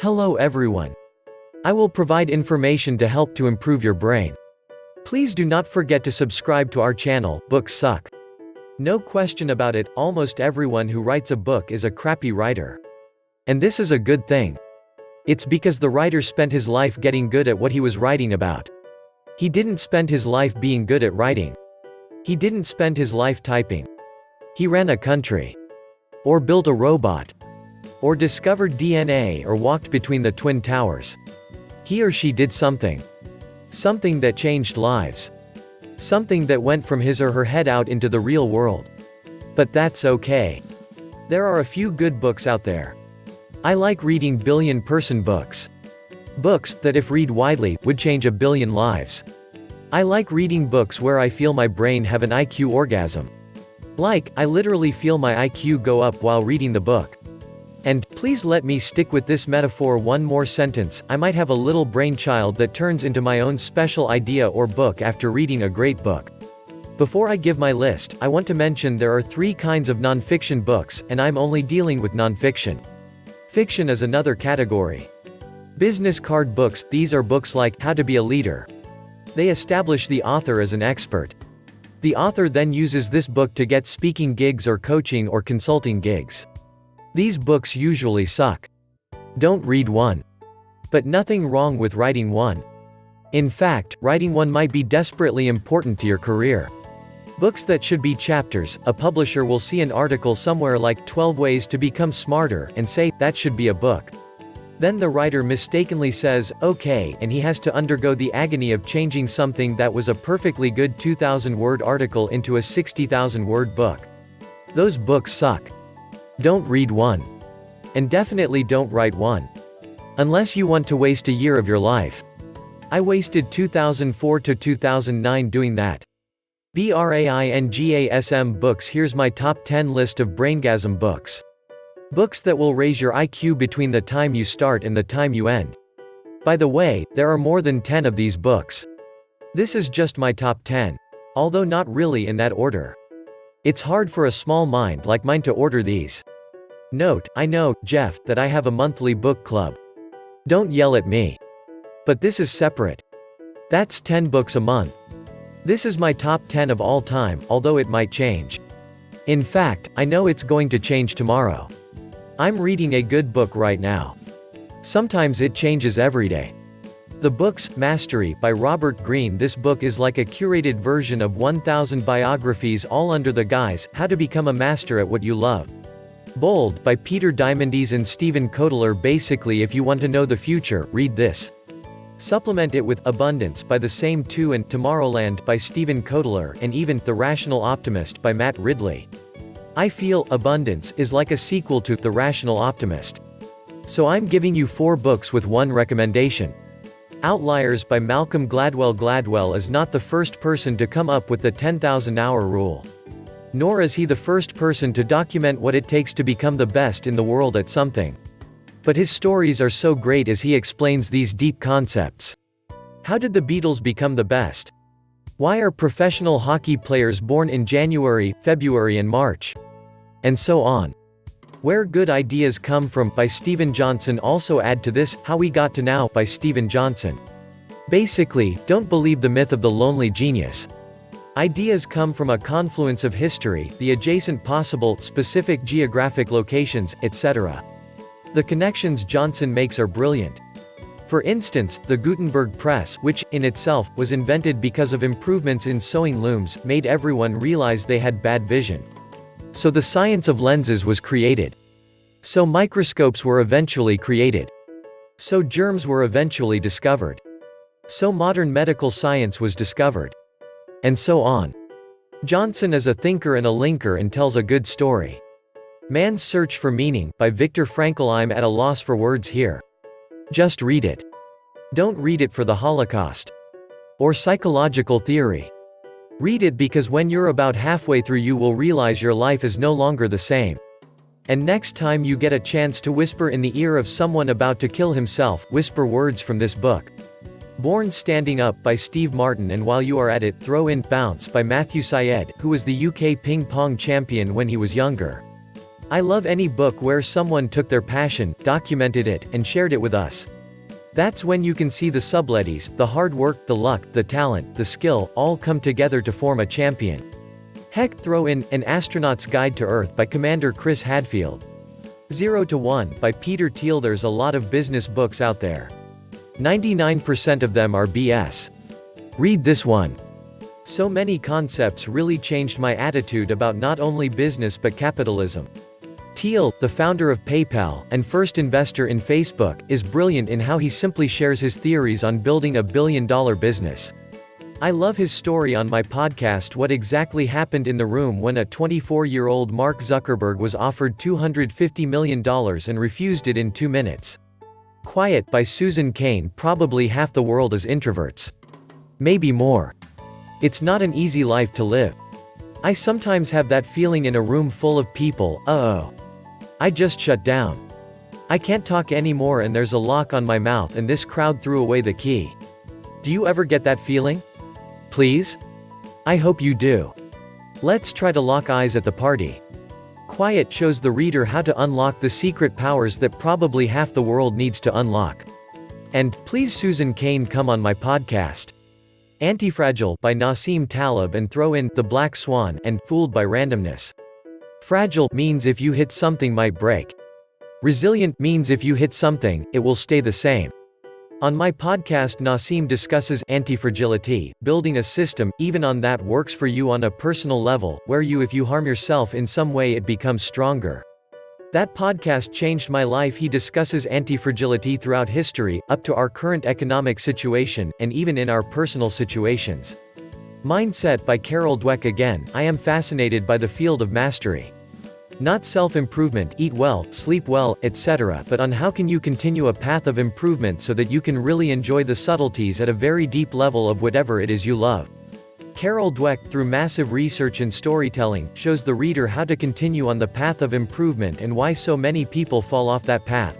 Hello everyone. I will provide information to help to improve your brain. Please do not forget to subscribe to our channel. Books suck. No question about it, almost everyone who writes a book is a crappy writer. And this is a good thing. It's because the writer spent his life getting good at what he was writing about. He didn't spend his life being good at writing. He didn't spend his life typing. He ran a country. Or built a robot. Or discovered DNA or walked between the Twin Towers. He or she did something. Something that changed lives. Something that went from his or her head out into the real world. But that's okay. There are a few good books out there. I like reading billion-person books. Books that, if read widely, would change a billion lives. I like reading books where I feel my brain have an IQ orgasm. I literally feel my IQ go up while reading the book. And, please let me stick with this metaphor one more sentence, I might have a little brainchild that turns into my own special idea or book after reading a great book. Before I give my list, I want to mention there are 3 kinds of nonfiction books, and I'm only dealing with nonfiction. Fiction is another category. Business card books, these are books like How to Be a Leader. They establish the author as an expert. The author then uses this book to get speaking gigs or coaching or consulting gigs. These books usually suck. Don't read one. But nothing wrong with writing one. In fact, writing one might be desperately important to your career. Books that should be chapters, a publisher will see an article somewhere like 12 ways to become smarter and say, that should be a book. Then the writer mistakenly says, okay, and he has to undergo the agony of changing something that was a perfectly good 2,000-word article into a 60,000-word book. Those books suck. Don't read one. And definitely don't write one. Unless you want to waste a year of your life. I wasted 2004 to 2009 doing that. BRAINGASM books. Here's my top 10 list of braingasm books. Books that will raise your IQ between the time you start and the time you end. By the way, there are more than 10 of these books. This is just my top 10. Although not really in that order. It's hard for a small mind like mine to order these. Note, I know, Jeff, that I have a monthly book club. Don't yell at me. But this is separate. That's 10 books a month. This is my top 10 of all time, although it might change. In fact, I know it's going to change tomorrow. I'm reading a good book right now. Sometimes it changes every day. The book's Mastery by Robert Greene. This book is like a curated version of 1,000 biographies all under the guise, How to Become a Master at What You Love. Bold by Peter Diamandis and Stephen Kotler. Basically, if you want to know the future, read this. Supplement it with Abundance by the same two and Tomorrowland by Stephen Kotler and even The Rational Optimist by Matt Ridley. I feel Abundance is like a sequel to The Rational Optimist. So I'm giving you 4 books with one recommendation. Outliers by Malcolm Gladwell. Gladwell is not the first person to come up with the 10,000-hour rule. Nor is he the first person to document what it takes to become the best in the world at something. But his stories are so great as he explains these deep concepts. How did the Beatles become the best? Why are professional hockey players born in January, February and March? And so on. Where Good Ideas Come From by Steven Johnson. Also add to this, How We Got to Now by Steven Johnson. Basically, don't believe the myth of the lonely genius. Ideas come from a confluence of history, the adjacent possible, specific geographic locations, etc. The connections Johnson makes are brilliant. For instance, the Gutenberg press, which, in itself, was invented because of improvements in sewing looms, made everyone realize they had bad vision. So the science of lenses was created. So microscopes were eventually created. So germs were eventually discovered. So modern medical science was discovered. And so on. Johnson is a thinker and a linker and tells a good story. Man's Search for Meaning by Viktor Frankl. I'm at a loss for words here. Just read it. Don't read it for the Holocaust. Or psychological theory. Read it because when you're about halfway through you will realize your life is no longer the same. And next time you get a chance to whisper in the ear of someone about to kill himself, whisper words from this book. Born Standing Up by Steve Martin. And while you are at it, throw in Bounce by Matthew Syed, who was the UK ping pong champion when he was younger. I love any book where someone took their passion, documented it, and shared it with us. That's when you can see the subtleties, the hard work, the luck, the talent, the skill, all come together to form a champion. Heck, throw in An Astronaut's Guide to Earth by Commander Chris Hadfield. 0 to 1 by Peter Thiel. There's a lot of business books out there. 99% of them are BS. Read this one. So many concepts really changed my attitude about not only business but capitalism. Thiel, the founder of PayPal, and first investor in Facebook, is brilliant in how he simply shares his theories on building a billion-dollar business. I love his story on my podcast What Exactly Happened in the Room when a 24-year-old Mark Zuckerberg was offered $250 million and refused it in 2 minutes. Quiet by Susan Cain. Probably half the world is introverts. Maybe more. It's not an easy life to live. I sometimes have that feeling in a room full of people. I just shut down. I can't talk anymore and there's a lock on my mouth and this crowd threw away the key. Do you ever get that feeling? Please? I hope you do. Let's try to lock eyes at the party. Quiet shows the reader how to unlock the secret powers that probably half the world needs to unlock. And, please Susan Cain, come on my podcast. Antifragile by Nassim Taleb, and throw in The Black Swan and Fooled by Randomness. Fragile means if you hit something might break. Resilient means if you hit something, it will stay the same. On my podcast Nassim discusses antifragility, building a system, even on that works for you on a personal level, where if you harm yourself in some way it becomes stronger. That podcast changed my life. He discusses antifragility throughout history, up to our current economic situation, and even in our personal situations. Mindset by Carol Dweck. Again, I am fascinated by the field of mastery. Not self-improvement, eat well, sleep well, etc., but on how can you continue a path of improvement so that you can really enjoy the subtleties at a very deep level of whatever it is you love. Carol Dweck, through massive research and storytelling, shows the reader how to continue on the path of improvement and why so many people fall off that path.